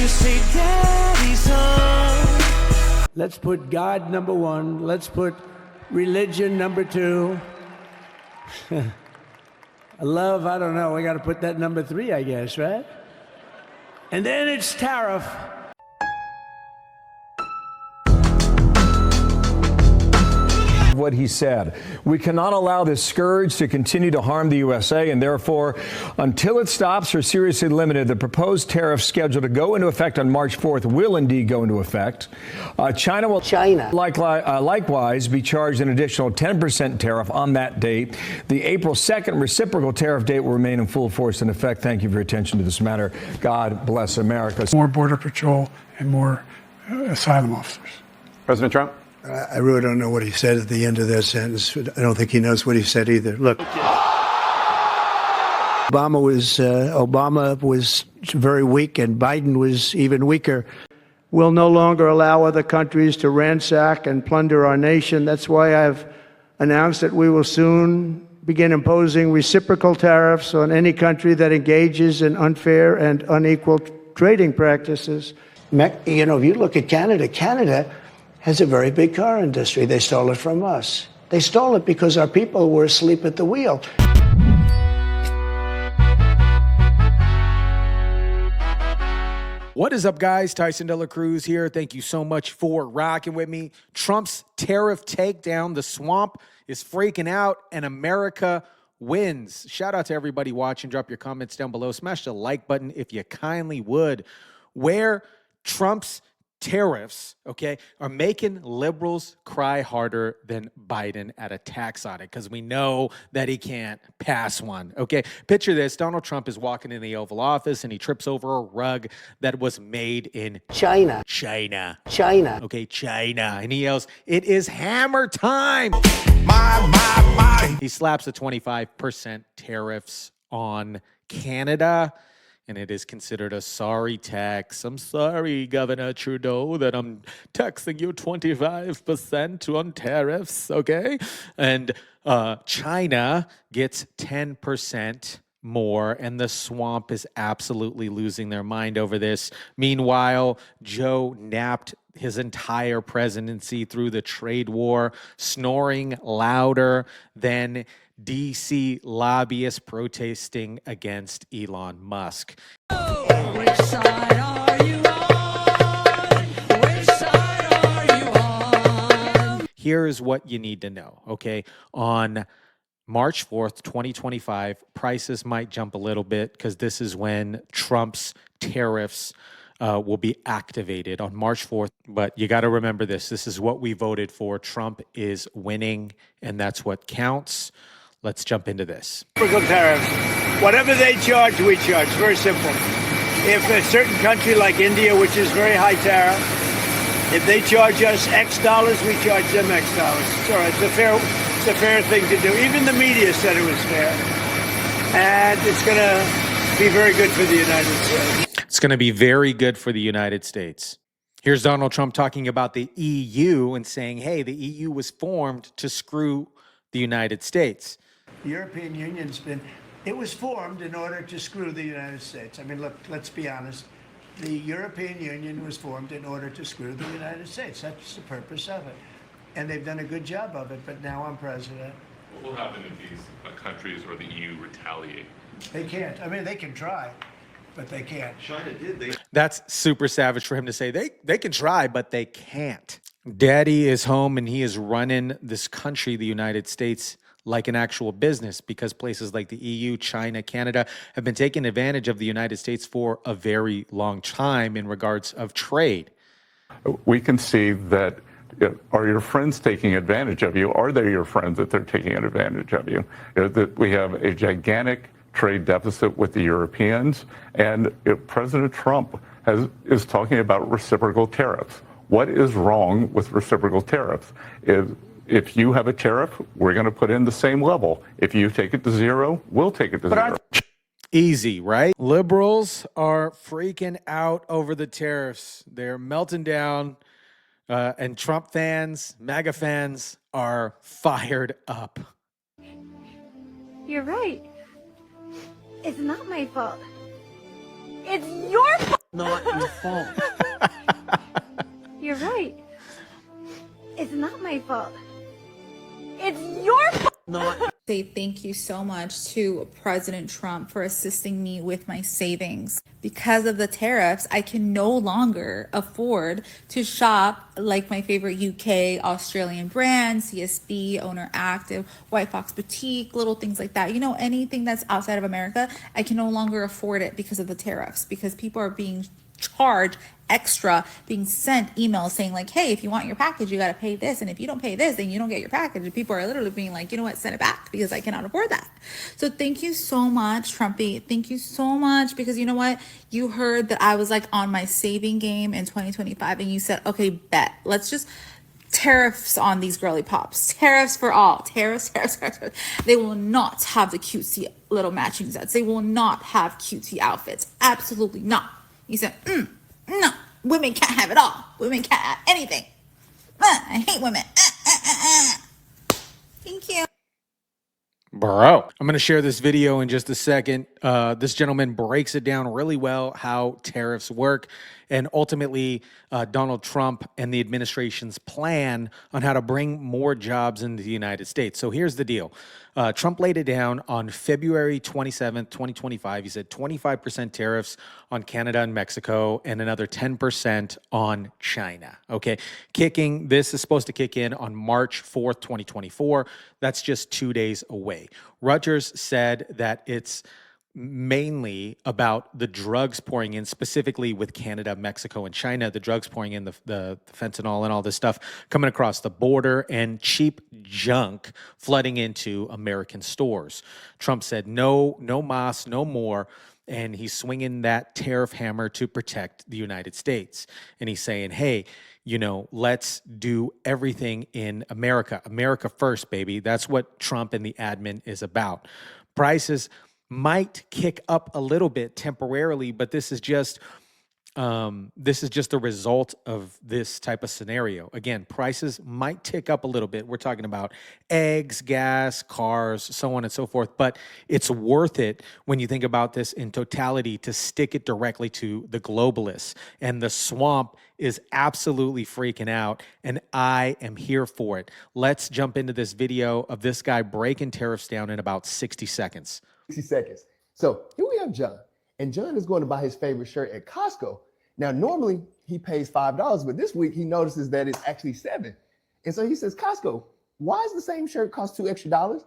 you say daddy's home. Let's put God number one. Let's put religion number two. Love, I don't know. We got to put that number three, I guess, right? And then it's tariff. What he said. We cannot allow this scourge to continue to harm the USA, and therefore, until it stops or seriously limited, the proposed tariff scheduled to go into effect on March 4th will indeed go into effect. China will likewise be charged an additional 10% tariff on that date. The April 2nd reciprocal tariff date will remain in full force in effect. Thank you for your attention to this matter. God bless America. More Border Patrol and more asylum officers. President Trump? I really don't know what he said at the end of that sentence. I don't think he knows what he said either. Look, Obama was very weak, and Biden was even weaker. We'll no longer allow other countries to ransack and plunder our nation. That's why I've announced that we will soon begin imposing reciprocal tariffs on any country that engages in unfair and unequal trading practices. You know, if you look at Canada, Canada has a very big car industry. They stole it from us. They stole it because our people were asleep at the wheel. What is up, guys? Tyson De La Cruz here. Thank you so much for rocking with me. Trump's tariff takedown. The swamp is freaking out, and America wins. Shout out to everybody watching. Drop your comments down below. Smash the like button if you kindly would. Where Trump's tariffs, okay, are making liberals cry harder than Biden at a tax audit, because we know that he can't pass one, okay? Picture this. Donald Trump is walking in the Oval Office and he trips over a rug that was made in China. Okay, China. And he yells, "It is hammer time." He slaps the 25% tariffs on Canada, and it is considered a sorry tax. I'm sorry, Governor Trudeau, that I'm taxing you 25% on tariffs, okay? And China gets 10% more, and the swamp is absolutely losing their mind over this. Meanwhile, Joe napped his entire presidency through the trade war, snoring louder than DC lobbyists protesting against Elon Musk. Which side are you on? Which side are you on? Here's what you need to know, okay? On March 4th, 2025, prices might jump a little bit because this is when Trump's tariffs will be activated on March 4th. But you got to remember this. This is what we voted for. Trump is winning, and that's what counts. Let's jump into this. Reciprocal tariffs. Whatever they charge, we charge. Very simple. If a certain country like India, which is very high tariff, if they charge us X dollars, we charge them X dollars. It's all right. It's a fair thing to do. Even the media said it was fair. And it's going to be very good for the United States. It's going to be very good for the United States. Here's Donald Trump talking about the EU and saying, hey, the EU was formed to screw the United States. The European Union's it was formed in order to screw the United States. I mean, look, let's be honest. The European Union was formed in order to screw the United States. That's the purpose of it. And they've done a good job of it, but now I'm president. What will happen if these countries or the EU retaliate? They can't. I mean, they can try, but they can't. China did. That's super savage for him to say. They can try, but they can't. Daddy is home, and he is running this country, the United States, like an actual business, because places like the EU, China, Canada have been taking advantage of the United States for a very long time in regards of trade. We can see that. Are your friends taking advantage of you? Are they your friends that they're taking advantage of you? That we have a gigantic trade deficit with the Europeans, and President Trump is talking about reciprocal tariffs. What is wrong with reciprocal tariffs? If you have a tariff, we're going to put in the same level. If you take it to zero, we'll take it to zero. Easy, right? Liberals are freaking out over the tariffs. They're melting down. And Trump fans, MAGA fans are fired up. You're right. It's not my fault. It's your fault. not your fault. You're right. It's not my fault. It's your fault. Not. Say thank you so much to President Trump for assisting me with my savings. Because of the tariffs, I can no longer afford to shop like my favorite UK, Australian brands, CSB, Owner Active, White Fox Boutique, little things like that. You know, anything that's outside of America, I can no longer afford it because of the tariffs, because people are being charged extra, being sent emails saying like, hey, if you want your package, you got to pay this, and if you don't pay this, then you don't get your package. And people are literally being like, you know what, send it back because I cannot afford that. So thank you so much, Trumpy. Thank you so much, because you know what, you heard that I was like on my saving game in 2025, and you said, okay, bet, let's just tariffs on these girly pops. Tariffs for all. Tariffs. They will not have the cutesy little matching sets. They will not have cutesy outfits. Absolutely not. You said, no, women can't have it all. Women can't have anything. I hate women. Thank you. Bro, I'm going to share this video in just a second. This gentleman breaks it down really well, how tariffs work, and ultimately Donald Trump and the administration's plan on how to bring more jobs into the United States. So here's the deal. Trump laid it down on February 27th, 2025. He said 25% tariffs on Canada and Mexico and another 10% on China. Okay. This is supposed to kick in on March 4th, 2024. That's just 2 days away. Rogers said that it's mainly about the drugs pouring in, specifically with Canada, Mexico, and China, the drugs pouring in, the fentanyl and all this stuff coming across the border, and cheap junk flooding into American stores. Trump said, no mas, no more. And he's swinging that tariff hammer to protect the United States. And he's saying, hey, you know, let's do everything in America. America first, baby. That's what Trump and the admin is about. Prices might kick up a little bit temporarily, but this is just the result of this type of scenario. Again, prices might tick up a little bit. We're talking about eggs, gas, cars, so on and so forth, but it's worth it when you think about this in totality to stick it directly to the globalists. And the swamp is absolutely freaking out, and I am here for it. Let's jump into this video of this guy breaking tariffs down in about 60 seconds. 60 seconds. So here we have John, and John is going to buy his favorite shirt at Costco. Now, normally he pays $5, but this week he notices that it's actually $7. And so he says, Costco, why is the same shirt cost $2 extra?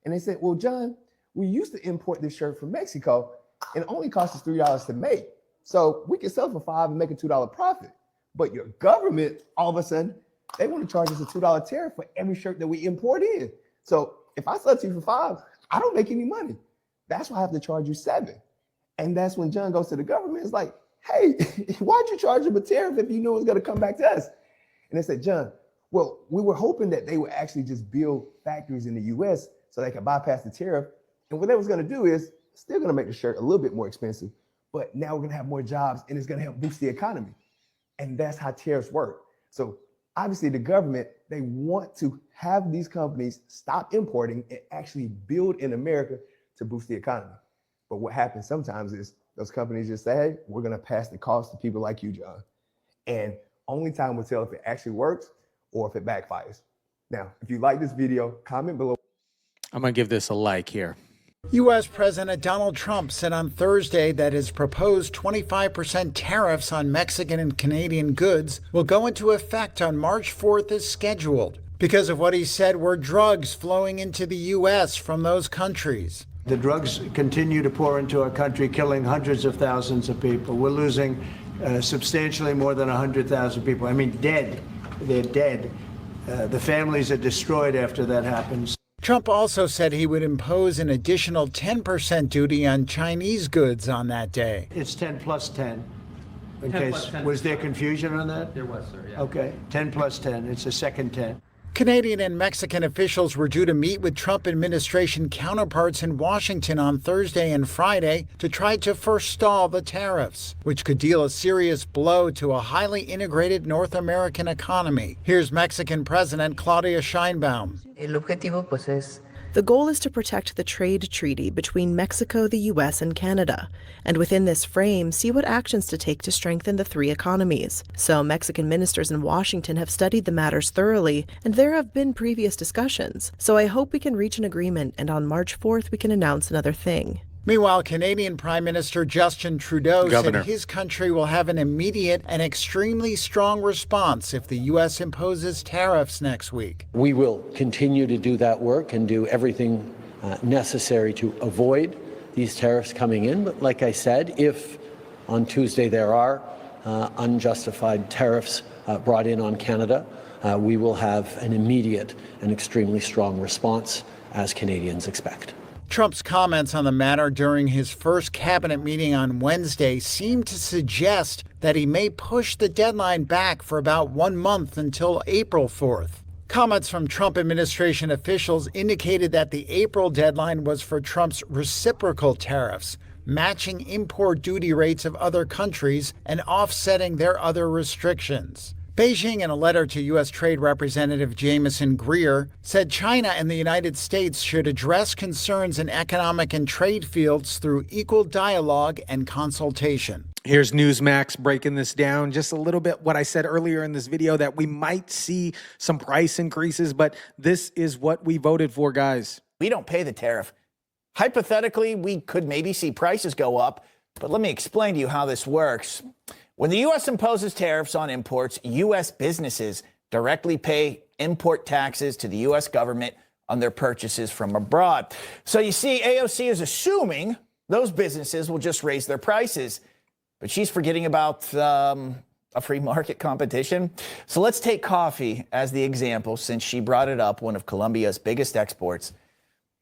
And they said, well, John, we used to import this shirt from Mexico and it only cost us $3 to make. So we can sell it for $5 and make a $2 profit. But your government, all of a sudden, they want to charge us a $2 tariff for every shirt that we import in. So if I sell it to you for $5, I don't make any money. That's why I have to charge you $7. And that's when John goes to the government. It's like, hey, why'd you charge him a tariff if you knew it was going to come back to us? And they said, John, well, we were hoping that they would actually just build factories in the US so they could bypass the tariff. And what they was going to do is still going to make the shirt a little bit more expensive, but now we're going to have more jobs and it's going to help boost the economy. And that's how tariffs work. So obviously the government, they want to have these companies stop importing and actually build in America to boost the economy. But what happens sometimes is those companies just say, hey, we're going to pass the cost to people like you, John. And only time will tell if it actually works or if it backfires. Now, if you like this video, comment below. I'm going to give this a like here. U.S. President Donald Trump said on Thursday that his proposed 25% tariffs on Mexican and Canadian goods will go into effect on March 4th as scheduled because of what he said were drugs flowing into the U.S. from those countries. The drugs continue to pour into our country, killing hundreds of thousands of people. We're losing substantially more than 100,000 people. I mean, dead. They're dead. The families are destroyed after that happens. Trump also said he would impose an additional 10% duty on Chinese goods on that day. It's 10 plus 10. In case, was there confusion on that? There was, sir, yeah. Okay, 10 plus 10. It's a second 10. Canadian and Mexican officials were due to meet with Trump administration counterparts in Washington on Thursday and Friday to try to forestall the tariffs, which could deal a serious blow to a highly integrated North American economy. Here's Mexican President Claudia Sheinbaum. El objetivo pues es The goal is to protect the trade treaty between Mexico, the U.S., and Canada, and within this frame, see what actions to take to strengthen the three economies. So Mexican ministers in Washington have studied the matters thoroughly, and there have been previous discussions. So I hope we can reach an agreement, and on March 4th, we can announce another thing. Meanwhile, Canadian Prime Minister Justin Trudeau said his country will have an immediate and extremely strong response if the U.S. imposes tariffs next week. We will continue to do that work and do everything necessary to avoid these tariffs coming in. But like I said, if on Tuesday there are unjustified tariffs brought in on Canada, we will have an immediate and extremely strong response, as Canadians expect. Trump's comments on the matter during his first cabinet meeting on Wednesday seemed to suggest that he may push the deadline back for about 1 month until April 4th. Comments from Trump administration officials indicated that the April deadline was for Trump's reciprocal tariffs, matching import duty rates of other countries and offsetting their other restrictions. Beijing, in a letter to U.S. Trade Representative Jamieson Greer, said China and the United States should address concerns in economic and trade fields through equal dialogue and consultation. Here's Newsmax breaking this down just a little bit. What I said earlier in this video, that we might see some price increases, but this is what we voted for, guys. We don't pay the tariff. Hypothetically, we could maybe see prices go up, but let me explain to you how this works. When the U.S. imposes tariffs on imports, U.S. businesses directly pay import taxes to the U.S. government on their purchases from abroad. So you see, AOC is assuming those businesses will just raise their prices. But she's forgetting about a free market competition. So let's take coffee as the example, since she brought it up, one of Colombia's biggest exports.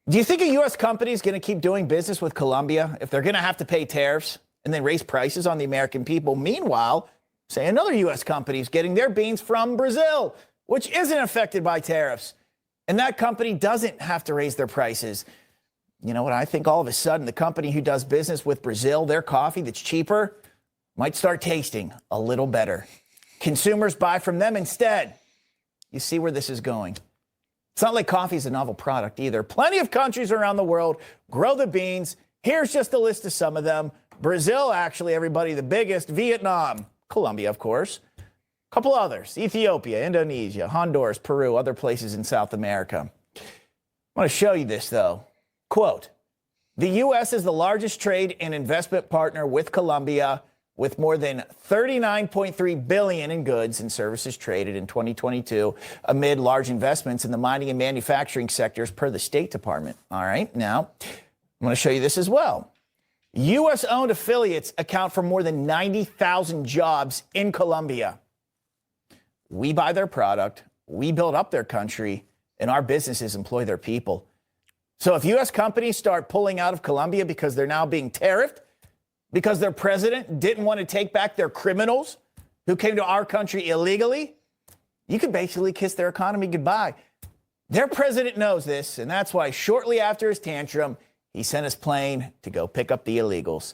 Do you think a U.S. company is going to keep doing business with Colombia if they're going to have to pay tariffs and then raise prices on the American people? Meanwhile, say another U.S. company is getting their beans from Brazil, which isn't affected by tariffs. And that company doesn't have to raise their prices. You know what? I think all of a sudden the company who does business with Brazil, their coffee that's cheaper, might start tasting a little better. Consumers buy from them instead. You see where this is going. It's not like coffee is a novel product either. Plenty of countries around the world grow the beans. Here's just a list of some of them. Brazil, actually, everybody, the biggest. Vietnam, Colombia, of course. A couple others. Ethiopia, Indonesia, Honduras, Peru, other places in South America. I want to show you this, though. Quote, the U.S. is the largest trade and investment partner with Colombia, with more than $39.3 billion in goods and services traded in 2022 amid large investments in the mining and manufacturing sectors per the State Department. All right, now I'm going to show you this as well. U.S.-owned affiliates account for more than 90,000 jobs in Colombia. We buy their product, we build up their country, and our businesses employ their people. So if U.S. companies start pulling out of Colombia because they're now being tariffed, because their president didn't want to take back their criminals who came to our country illegally, you could basically kiss their economy goodbye. Their president knows this, and that's why shortly after his tantrum, he sent his plane to go pick up the illegals.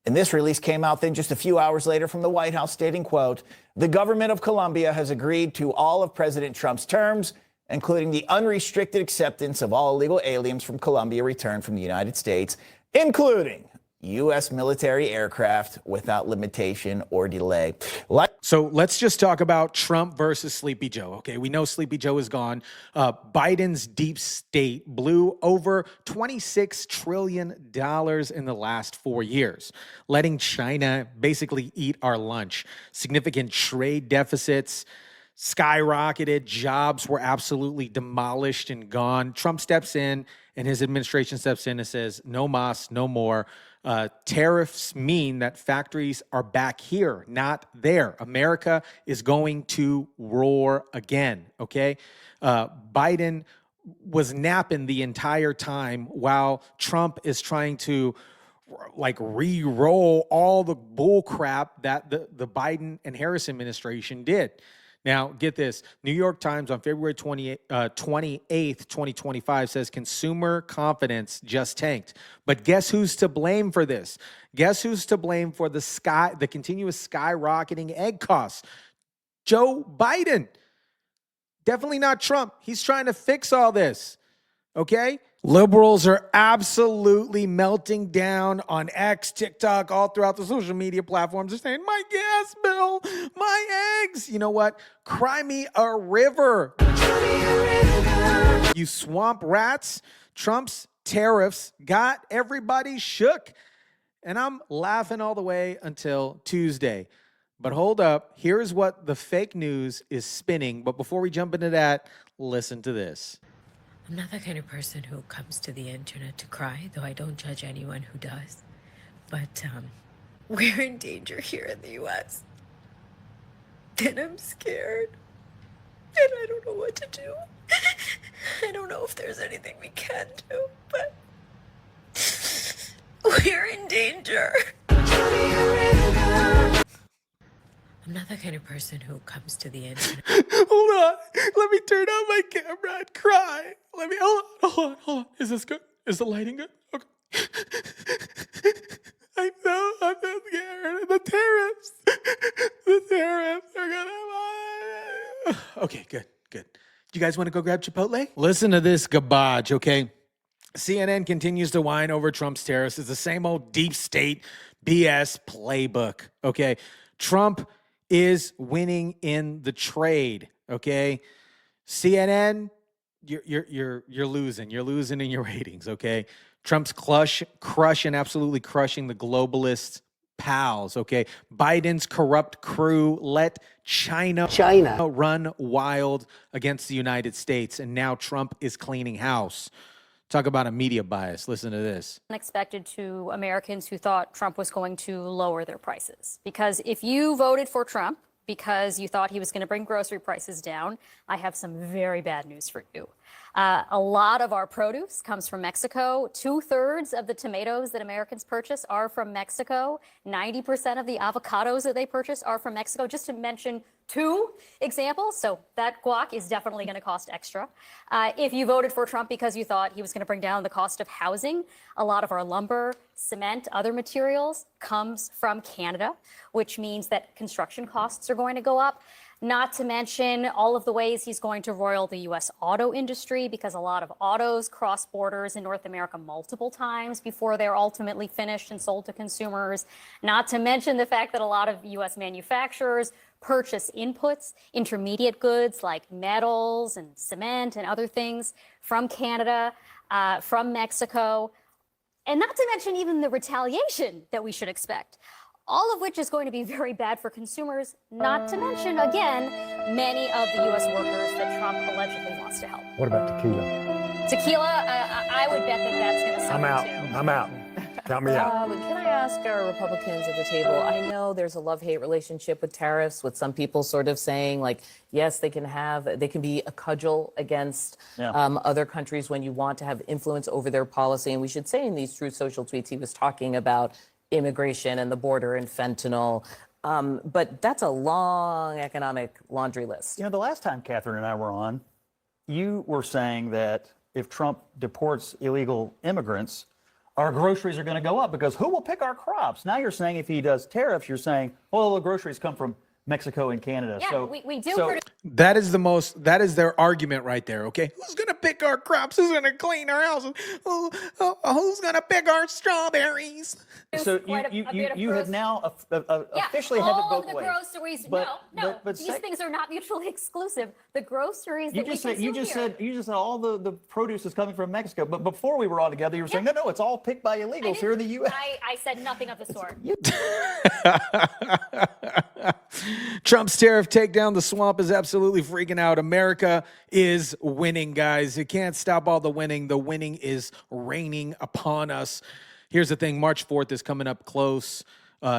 And this release came out then just a few hours later from the White House stating, quote, the government of Colombia has agreed to all of President Trump's terms, including the unrestricted acceptance of all illegal aliens from Colombia returned from the United States, including U.S. military aircraft without limitation or delay. So let's just talk about Trump versus Sleepy Joe. Okay, we know Sleepy Joe is gone. Biden's deep state blew over $26 trillion in the last 4 years, letting China basically eat our lunch. Significant trade deficits skyrocketed. Jobs were absolutely demolished and gone. Trump steps in and his administration steps in and says, no mas, no more. Tariffs mean that factories are back here, not there. America is going to roar again, okay? Biden was napping the entire time while Trump is trying to re-roll all the bull crap that the Biden and Harris administration did. Now, get this. New York Times on February 28th, 2025 says consumer confidence just tanked. But guess who's to blame for this? Guess who's to blame for the continuous skyrocketing egg costs? Joe Biden. Definitely not Trump. He's trying to fix all this. okay? Liberals are absolutely melting down on X, TikTok, all throughout the social media platforms. They're saying, my gas bill, my eggs. You know what? Cry me a river. You swamp rats. Trump's tariffs got everybody shook. And I'm laughing all the way until Tuesday. But hold up. Here's what the fake news is spinning. But before we jump into that, listen to this. I'm not the kind of person who comes to the internet to cry, though I don't judge anyone who does. But we're in danger here in the U.S. And I'm scared. And I don't know what to do. I don't know if there's anything we can do, but we're in danger. I'm not the kind of person who comes to the internet. Hold on. Let me turn on my camera and cry. Hold on. Is this good? Is the lighting good? Okay. I know, I'm so scared. The tariffs are gonna... Okay, good. Do you guys want to go grab Chipotle? Listen to this garbage, okay? CNN continues to whine over Trump's tariffs. It's the same old deep state BS playbook, okay? Trump is winning in the trade, okay? CNN, you're losing. You're losing in your ratings, okay? Trump's crushing, absolutely crushing the globalist pals, okay? Biden's corrupt crew let China run wild against the United States, and now Trump is cleaning house. Talk about a media bias. Listen to this. Unexpected to Americans who thought Trump was going to lower their prices. Because if you voted for Trump because you thought he was going to bring grocery prices down, I have some very bad news for you. A lot of our produce comes from Mexico. 2/3 of the tomatoes that Americans purchase are from Mexico. 90% of the avocados that they purchase are from Mexico, just to mention 2 examples. So that guac is definitely going to cost extra. If you voted for Trump because you thought he was going to bring down the cost of housing, a lot of our lumber, cement, other materials comes from Canada, which means that construction costs are going to go up. Not to mention all of the ways he's going to roil the U.S. auto industry, because a lot of autos cross borders in North America multiple times before they're ultimately finished and sold to consumers. Not to mention the fact that a lot of U.S. manufacturers purchase inputs, intermediate goods like metals and cement and other things from Canada, from Mexico, and not to mention even the retaliation that we should expect. All of which is going to be very bad for consumers, not to mention, again, many of the U.S. workers that Trump allegedly wants to help. What about tequila? Tequila, I would bet that that's going to suffer too. I'm out. Count me out. Can I ask our Republicans at the table? I know there's a love-hate relationship with tariffs, with some people sort of saying, like, yes, they can be a cudgel against other countries when you want to have influence over their policy. And we should say in these Truth Social tweets, he was talking about immigration and the border and fentanyl. But that's a long economic laundry list. You know, the last time Catherine and I were on, you were saying that if Trump deports illegal immigrants, our groceries are going to go up because who will pick our crops? Now you're saying if he does tariffs, you're saying, well, the groceries come from Mexico and Canada. Yeah, so we do. That is their argument right there, okay? Who's going to pick our crops? Who's going to clean our houses? Who's going to pick our strawberries? So you have now officially have it both ways. All of the groceries, no, these things are not mutually exclusive. The groceries that we consume you just said all the produce is coming from Mexico, but before we were all together, you were saying, no, it's all picked by illegals here in the U.S. I said nothing of the sort. Trump's tariff takedown, the swamp is absolutely freaking out. America is winning, guys. You can't stop all the winning. The winning is raining upon us. Here's the thing. March 4th is coming up close.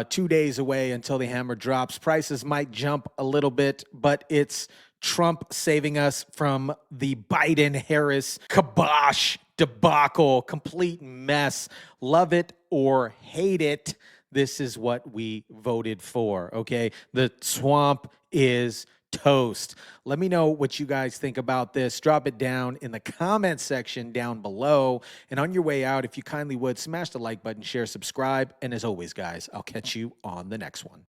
2 days away until the hammer drops. Prices might jump a little bit, but it's Trump saving us from the Biden-Harris kibosh debacle, complete mess. Love it or hate it, this is what we voted for, okay? The swamp is toast. Let me know what you guys think about this. Drop it down in the comment section down below. And on your way out, if you kindly would, smash the like button, share, subscribe. And as always, guys, I'll catch you on the next one.